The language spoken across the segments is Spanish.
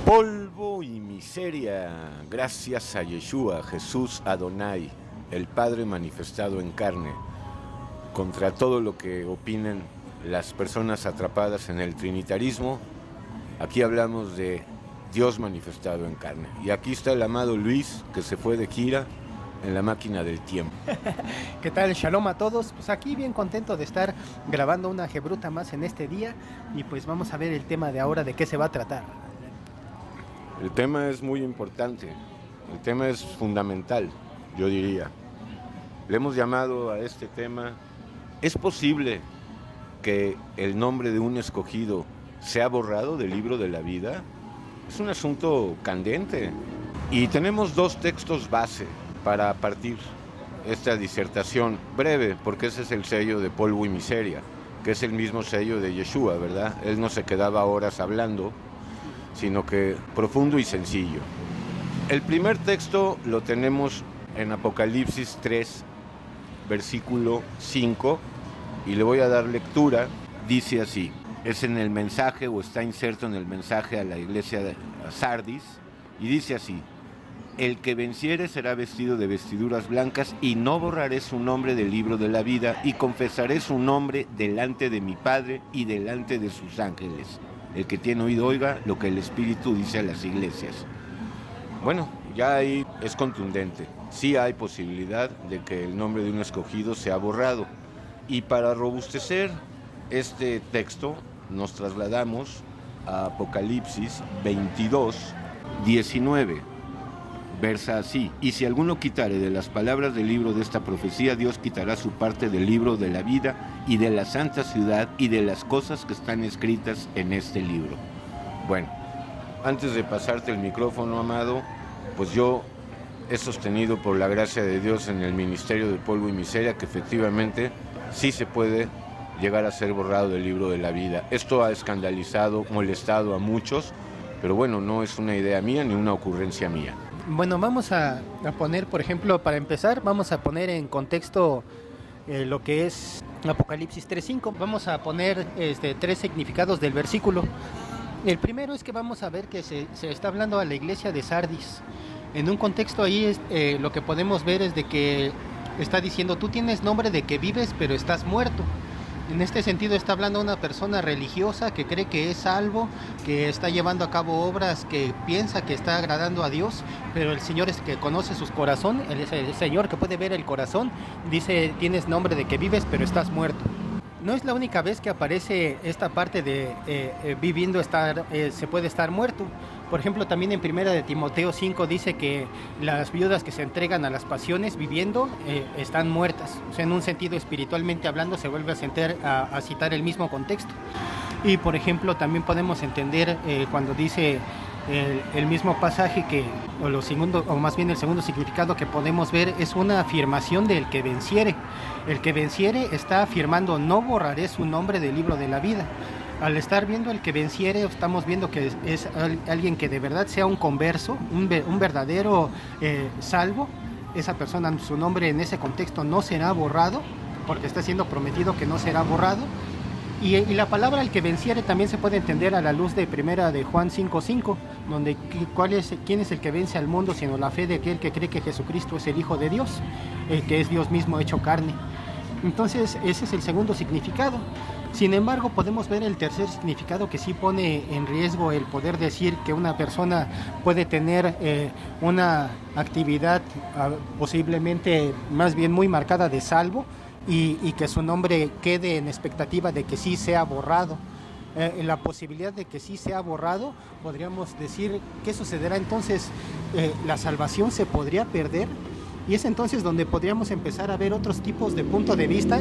Polvo y miseria, gracias a Yeshua, Jesús Adonai, el Padre manifestado en carne, contra todo lo que opinen las personas atrapadas en el trinitarismo. Aquí hablamos de Dios manifestado en carne. Y aquí está el amado Luis, que se fue de gira en la máquina del tiempo. ¿Qué tal? Shalom a todos. Pues aquí bien contento de estar grabando una Gebruta más en este día. Y pues vamos a ver el tema de ahora, de qué se va a tratar. El tema es muy importante, el tema es fundamental, yo diría. Le hemos llamado a este tema: ¿es posible que el nombre de un escogido sea borrado del libro de la vida? Es un asunto candente. Y tenemos dos textos base para partir esta disertación breve, porque ese es el sello de Polvo y Miseria, que es el mismo sello de Yeshua, ¿verdad? Él no se quedaba horas hablando, sino que profundo y sencillo. El primer texto lo tenemos en Apocalipsis 3, versículo 5, y le voy a dar lectura. Dice así, es en el mensaje, o está inserto en el mensaje a la iglesia de Sardis, y dice así: el que venciere será vestido de vestiduras blancas, y no borraré su nombre del libro de la vida, y confesaré su nombre delante de mi Padre y delante de sus ángeles. El que tiene oído oiga lo que el Espíritu dice a las iglesias. Bueno, ya ahí es contundente. Sí hay posibilidad de que el nombre de un escogido sea borrado. Y para robustecer este texto, nos trasladamos a Apocalipsis 22, 19. Versa así: y si alguno quitare de las palabras del libro de esta profecía, Dios quitará su parte del libro de la vida y de la santa ciudad y de las cosas que están escritas en este libro. Bueno, antes de pasarte el micrófono, amado, pues yo he sostenido por la gracia de Dios en el ministerio de Polvo y Miseria que efectivamente sí se puede llegar a ser borrado del libro de la vida. Esto ha escandalizado, molestado a muchos, pero bueno, no es una idea mía ni una ocurrencia mía. Bueno, vamos a poner, por ejemplo, para empezar, vamos a poner en contexto lo que es Apocalipsis 3.5. Vamos a poner tres significados del versículo. El primero es que vamos a ver que se está hablando a la iglesia de Sardis. En un contexto ahí lo que podemos ver es de que está diciendo: tú tienes nombre de que vives, pero estás muerto. En este sentido está hablando una persona religiosa que cree que es salvo, que está llevando a cabo obras que piensa que está agradando a Dios, pero el Señor es que conoce sus corazones, el Señor que puede ver el corazón, dice: tienes nombre de que vives, pero estás muerto. No es la única vez que aparece esta parte de viviendo se puede estar muerto. Por ejemplo, también en 1 de Timoteo 5 dice que las viudas que se entregan a las pasiones viviendo están muertas. O sea, en un sentido espiritualmente hablando se vuelve a citar el mismo contexto. Y por ejemplo, también podemos entender cuando dice el mismo pasaje o más bien el segundo significado que podemos ver es una afirmación del que venciere. El que venciere está afirmando: no borraré su nombre del libro de la vida. Al estar viendo el que venciere, estamos viendo que es alguien que de verdad sea un converso, un verdadero salvo. Esa persona, su nombre en ese contexto no será borrado, porque está siendo prometido que no será borrado. Y la palabra el que venciere también se puede entender a la luz de 1 de Juan 5.5, donde ¿quién es el que vence al mundo sino la fe de aquel que cree que Jesucristo es el Hijo de Dios, el que es Dios mismo hecho carne? Entonces ese es el segundo significado. Sin embargo, podemos ver el tercer significado que sí pone en riesgo el poder decir que una persona puede tener una actividad posiblemente más bien muy marcada de salvo y que su nombre quede en expectativa de que sí sea borrado. La posibilidad de que sí sea borrado, podríamos decir, ¿qué sucederá entonces? La salvación se podría perder, y es entonces donde podríamos empezar a ver otros tipos de punto de vista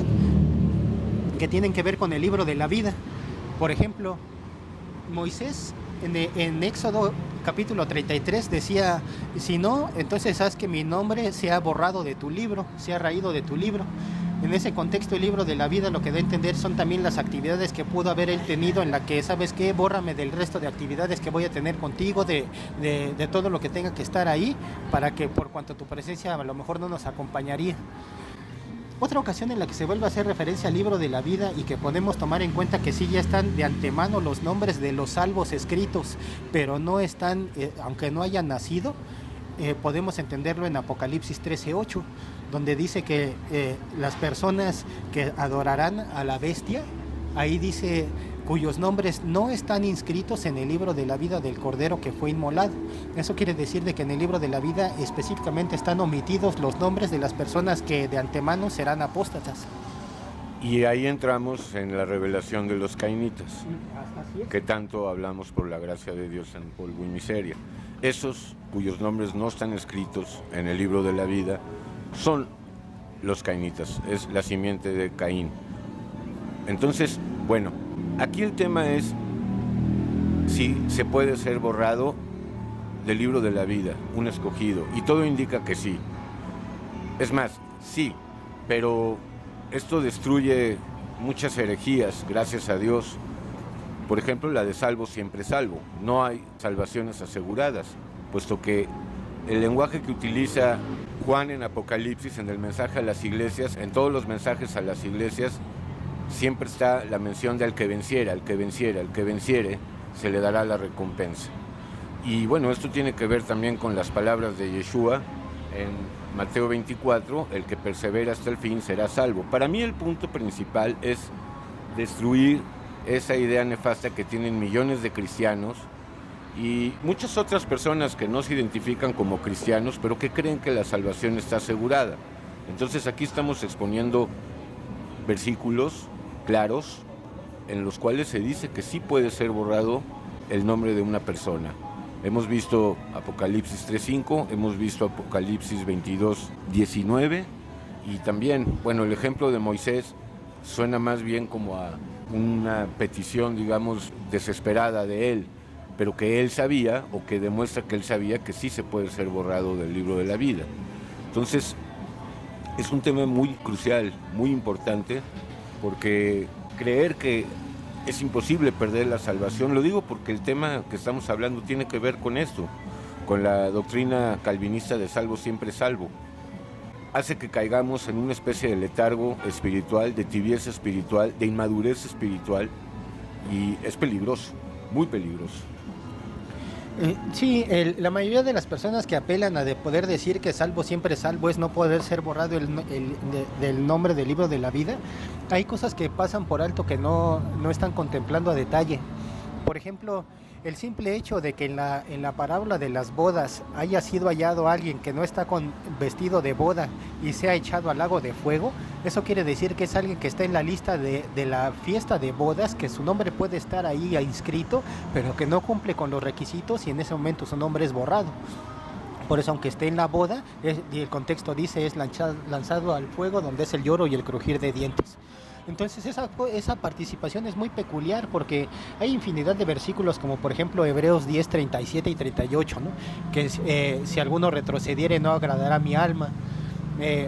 que tienen que ver con el libro de la vida. Por ejemplo, Moisés en Éxodo capítulo 33 decía: si no, entonces haz que mi nombre sea borrado de tu libro, sea raído de tu libro. En ese contexto, el libro de la vida lo que da a entender son también las actividades que pudo haber él tenido, en la que, ¿sabes qué? Bórrame del resto de actividades que voy a tener contigo, de todo lo que tenga que estar ahí, para que por cuanto tu presencia a lo mejor no nos acompañaría. Otra ocasión en la que se vuelve a hacer referencia al libro de la vida y que podemos tomar en cuenta que sí ya están de antemano los nombres de los salvos escritos, pero no están, aunque no hayan nacido, podemos entenderlo en Apocalipsis 13:8, donde dice que las personas que adorarán a la bestia, ahí dice cuyos nombres no están inscritos en el libro de la vida del Cordero que fue inmolado. Eso quiere decir de que en el libro de la vida específicamente están omitidos los nombres de las personas que de antemano serán apóstatas. Y ahí entramos en la revelación de los cainitas, que tanto hablamos por la gracia de Dios en polvo y miseria. Esos cuyos nombres no están escritos en el libro de la vida son los cainitas, es la simiente de Caín. Entonces, bueno, aquí el tema es si se puede ser borrado del libro de la vida, un escogido, y todo indica que sí. Es más, sí, pero esto destruye muchas herejías, gracias a Dios. Por ejemplo, la de salvo siempre salvo. No hay salvaciones aseguradas, puesto que el lenguaje que utiliza Juan en Apocalipsis, en el mensaje a las iglesias, en todos los mensajes a las iglesias, siempre está la mención de al que venciera, al que venciera, al que venciere, se le dará la recompensa. Y bueno, esto tiene que ver también con las palabras de Yeshua en Mateo 24, el que persevera hasta el fin será salvo. Para mí el punto principal es destruir esa idea nefasta que tienen millones de cristianos y muchas otras personas que no se identifican como cristianos, pero que creen que la salvación está asegurada. Entonces aquí estamos exponiendo versículos claros en los cuales se dice que sí puede ser borrado el nombre de una persona. Hemos visto Apocalipsis 3:5, hemos visto Apocalipsis 22:19 y también, bueno, el ejemplo de Moisés suena más bien como a una petición, digamos, desesperada de él, pero que él sabía, o que demuestra que él sabía que sí se puede ser borrado del libro de la vida. Entonces, es un tema muy crucial, muy importante, porque creer que es imposible perder la salvación, lo digo porque el tema que estamos hablando tiene que ver con esto, con la doctrina calvinista de salvo siempre salvo. Hace que caigamos en una especie de letargo espiritual, de tibieza espiritual, de inmadurez espiritual, y es peligroso, muy peligroso. Sí, la mayoría de las personas que apelan a de poder decir que salvo siempre salvo es no poder ser borrado del nombre del libro de la vida. Hay cosas que pasan por alto que no están contemplando a detalle. Por ejemplo, el simple hecho de que en la parábola de las bodas haya sido hallado alguien que no está con vestido de boda y sea echado al lago de fuego, eso quiere decir que es alguien que está en la lista de la fiesta de bodas, que su nombre puede estar ahí inscrito, pero que no cumple con los requisitos y en ese momento su nombre es borrado. Por eso, aunque esté en la boda, y el contexto dice es lanzado al fuego donde es el lloro y el crujir de dientes. Entonces esa participación es muy peculiar porque hay infinidad de versículos como por ejemplo Hebreos 10, 37 y 38, ¿no? Que si alguno retrocediere no agradará a mi alma.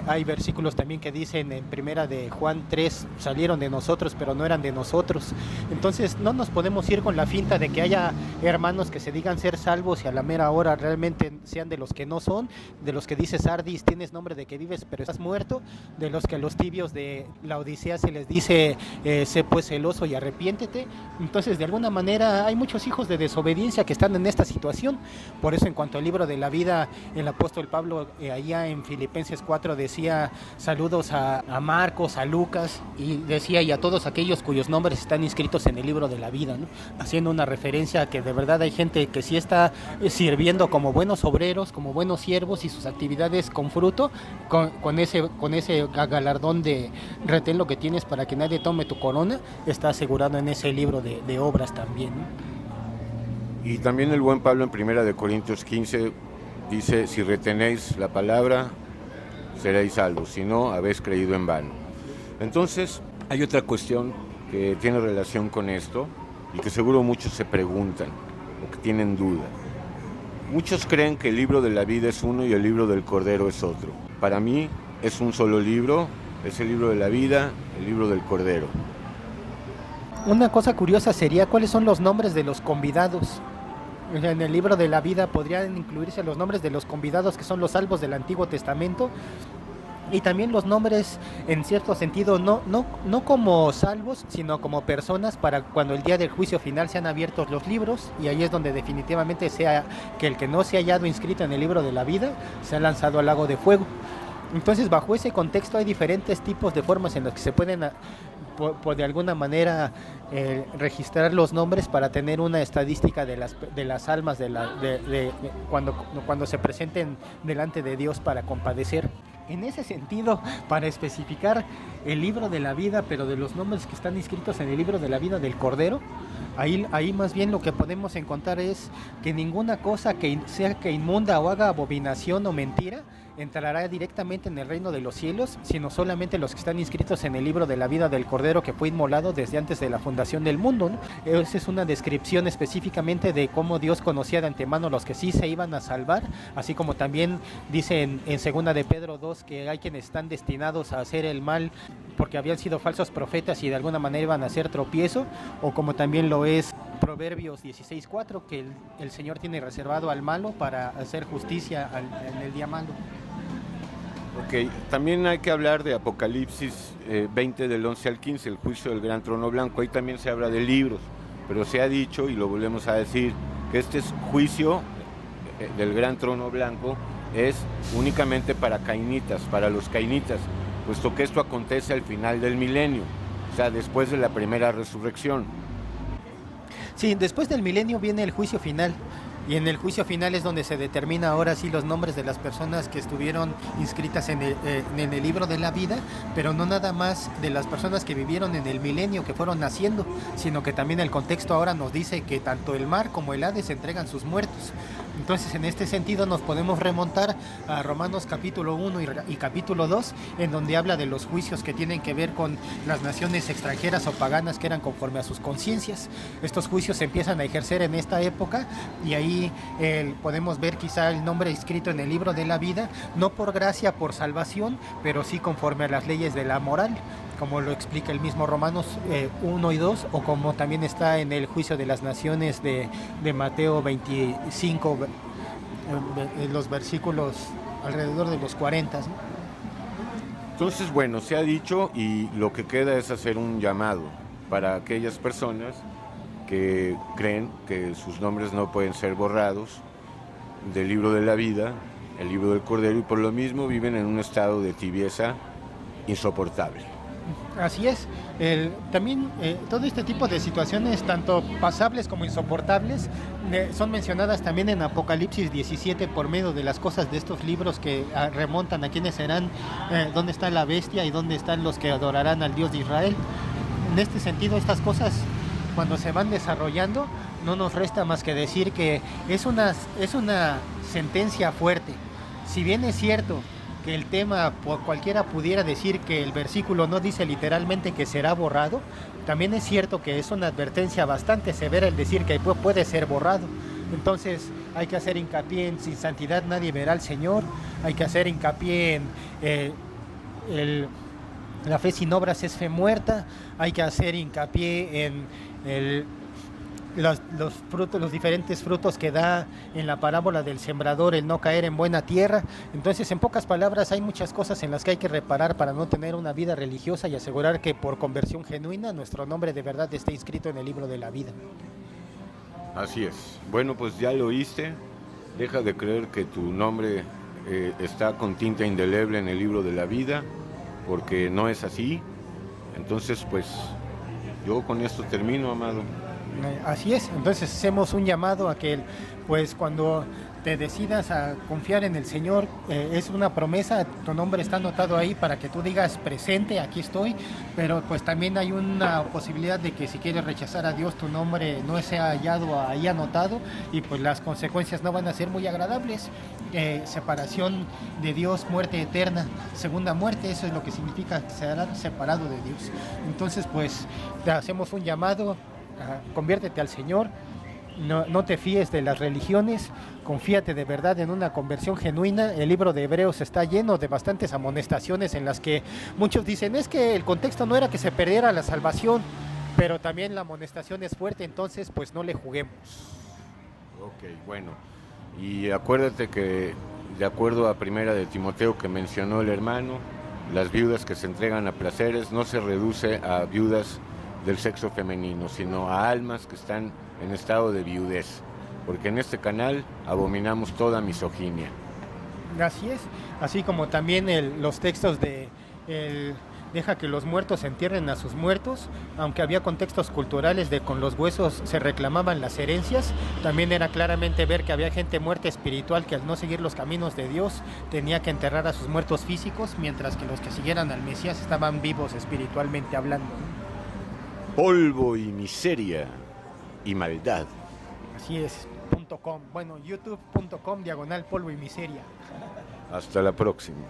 Hay versículos también que dicen en primera de Juan 3, salieron de nosotros pero no eran de nosotros. Entonces no nos podemos ir con la finta de que haya hermanos que se digan ser salvos y a la mera hora realmente sean de los que no son, de los que dice Sardis, tienes nombre de que vives pero estás muerto, de los que a los tibios de la Odisea se les dice sé pues celoso y arrepiéntete. Entonces de alguna manera hay muchos hijos de desobediencia que están en esta situación. Por eso en cuanto al libro de la vida, el apóstol Pablo allá en Filipenses 4 decía saludos a Marcos, a Lucas, y decía y a todos aquellos cuyos nombres están inscritos en el libro de la vida, ¿no? Haciendo una referencia a que de verdad hay gente que sí está sirviendo como buenos obreros, como buenos siervos y sus actividades con fruto, con ese galardón de retén lo que tienes para que nadie tome tu corona, está asegurado en ese libro de obras también, ¿no? Y también el buen Pablo en 1 Corintios 15 dice, si retenéis la palabra, seréis salvos, si no, habéis creído en vano. Entonces, hay otra cuestión que tiene relación con esto y que seguro muchos se preguntan o que tienen duda. Muchos creen que el libro de la vida es uno y el libro del Cordero es otro. Para mí es un solo libro, es el libro de la vida, el libro del Cordero. Una cosa curiosa sería cuáles son los nombres de los convidados. En el libro de la vida podrían incluirse los nombres de los convidados que son los salvos del Antiguo Testamento, Y también los nombres, en cierto sentido, no como salvos, sino como personas, para cuando el día del juicio final sean abiertos los libros, y ahí es donde definitivamente sea que el que no se ha hallado inscrito en el libro de la vida, se ha lanzado al lago de fuego. Entonces, bajo ese contexto hay diferentes tipos de formas en las que se pueden, de alguna manera, registrar los nombres para tener una estadística de las almas cuando se presenten delante de Dios para compadecer. En ese sentido, para especificar el libro de la vida, pero de los nombres que están inscritos en el libro de la vida del Cordero, ahí más bien lo que podemos encontrar es que ninguna cosa que sea que inmunda o haga abominación o mentira entrará directamente en el reino de los cielos, sino solamente los que están inscritos en el libro de la vida del Cordero, que fue inmolado desde antes de la fundación del mundo, ¿no? Esa es una descripción específicamente de cómo Dios conocía de antemano los que sí se iban a salvar, así como también dice en segunda de Pedro 2 que hay quienes están destinados a hacer el mal porque habían sido falsos profetas y de alguna manera iban a hacer tropiezo, o como también lo es Proverbios 16:4, que el Señor tiene reservado al malo para hacer justicia en el día malo. Ok, también hay que hablar de Apocalipsis 20 del 11 al 15, el juicio del gran trono blanco. Ahí también se habla de libros, pero se ha dicho, y lo volvemos a decir, que este juicio del gran trono blanco es únicamente para cainitas, para los cainitas, puesto que esto acontece al final del milenio, o sea, después de la primera resurrección. Sí, después del milenio viene el juicio final. Y en el juicio final es donde se determina ahora sí los nombres de las personas que estuvieron inscritas en el libro de la vida, pero no nada más de las personas que vivieron en el milenio, que fueron naciendo, sino que también el contexto ahora nos dice que tanto el mar como el Hades entregan sus muertos. Entonces, en este sentido nos podemos remontar a Romanos capítulo 1 y capítulo 2, en donde habla de los juicios que tienen que ver con las naciones extranjeras o paganas que eran conforme a sus conciencias. Estos juicios se empiezan a ejercer en esta época, y ahí podemos ver quizá el nombre escrito en el libro de la vida, no por gracia, por salvación, pero sí conforme a las leyes de la moral, como lo explica el mismo Romanos 1 y 2, o como también está en el juicio de las naciones de Mateo 25, en los versículos alrededor de los 40. ¿No? Entonces, bueno, se ha dicho, y lo que queda es hacer un llamado para aquellas personas que creen que sus nombres no pueden ser borrados del libro de la vida, el libro del Cordero, y por lo mismo viven en un estado de tibieza insoportable. Así es. También todo este tipo de situaciones, tanto pasables como insoportables, son mencionadas también en Apocalipsis 17 por medio de las cosas de estos libros que remontan a quiénes serán, dónde está la bestia y dónde están los que adorarán al Dios de Israel. En este sentido, estas cosas, cuando se van desarrollando, no nos resta más que decir que es una sentencia fuerte. Si bien es cierto que el tema, por cualquiera pudiera decir que el versículo no dice literalmente que será borrado, también es cierto que es una advertencia bastante severa el decir que puede ser borrado. Entonces hay que hacer hincapié en: sin santidad nadie verá al Señor. Hay que hacer hincapié en la fe sin obras es fe muerta. Hay que hacer hincapié en los frutos, los diferentes frutos que da en la parábola del sembrador, el no caer en buena tierra. Entonces, en pocas palabras, hay muchas cosas en las que hay que reparar para no tener una vida religiosa y asegurar que por conversión genuina nuestro nombre de verdad esté inscrito en el libro de la vida. Así es. Bueno, pues ya lo oíste. Deja de creer que tu nombre está con tinta indeleble en el libro de la vida, porque no es así. Entonces, pues, yo con esto termino, amado. Así es. Entonces hacemos un llamado a que, pues, cuando te decidas a confiar en el Señor, es una promesa, tu nombre está anotado ahí para que tú digas: presente, aquí estoy. Pero pues también hay una posibilidad de que si quieres rechazar a Dios, tu nombre no sea hallado ahí anotado, y pues las consecuencias no van a ser muy agradables. Separación de Dios, muerte eterna, segunda muerte, eso es lo que significa, que será separado de Dios. Entonces, pues, te hacemos un llamado: conviértete al Señor. No te fíes de las religiones, confíate de verdad en una conversión genuina. El libro de Hebreos está lleno de bastantes amonestaciones en las que muchos dicen: es que el contexto no era que se perdiera la salvación, pero también la amonestación es fuerte, entonces pues no le juguemos. Ok, bueno, y acuérdate que de acuerdo a primera de Timoteo que mencionó el hermano, las viudas que se entregan a placeres no se reduce a viudas del sexo femenino, sino a almas que están en estado de viudez, porque en este canal abominamos toda misoginia. Así es, así como también los textos de deja que los muertos entierren a sus muertos, aunque había contextos culturales de con los huesos se reclamaban las herencias, también era claramente ver que había gente muerta espiritual que al no seguir los caminos de Dios tenía que enterrar a sus muertos físicos, mientras que los que siguieran al Mesías estaban vivos espiritualmente hablando. Polvo y miseria y maldad. Así es, .com, bueno, youtube.com/polvo y miseria. Hasta la próxima.